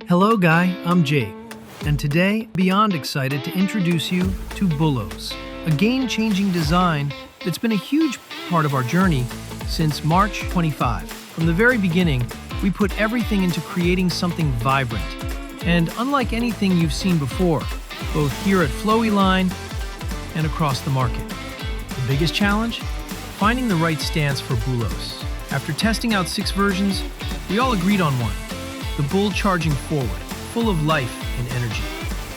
Hello Guy, I'm Jake, and today beyond excited to introduce you to Bullos, a game-changing design that's been a huge part of our journey since March 25. From the very beginning, we put everything into creating something vibrant, and unlike anything you've seen before, both here at Flowyline and across the market. The biggest challenge? Finding the right stance for Bullos. After testing out 6 versions, we all agreed on one. The bull charging forward, full of life and energy.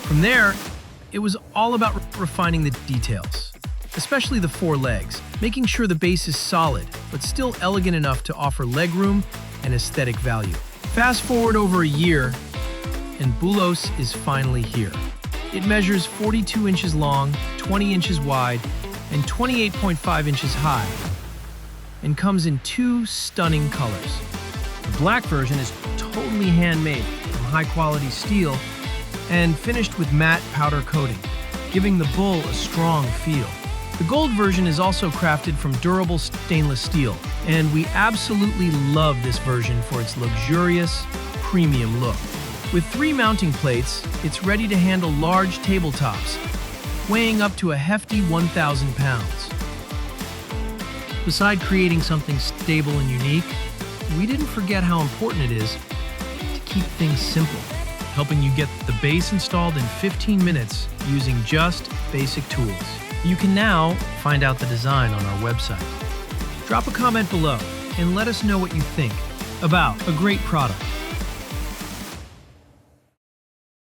From there, it was all about refining the details, especially the 4 legs, making sure the base is solid, but still elegant enough to offer legroom and aesthetic value. Fast forward over a year, and Bullos is finally here. It measures 42 inches long, 20 inches wide, and 28.5 inches high, and comes in 2 stunning colors. The black version is totally handmade from high-quality steel and finished with matte powder coating, giving the bull a strong feel. The gold version is also crafted from durable stainless steel, and we absolutely love this version for its luxurious, premium look. With 3 mounting plates, it's ready to handle large tabletops, weighing up to a hefty 1,000 pounds. Beside creating something stable and unique, we didn't forget how important it is to keep things simple, helping you get the base installed in 15 minutes using just basic tools. You can now find out the design on our website. Drop a comment below and let us know what you think about a great product.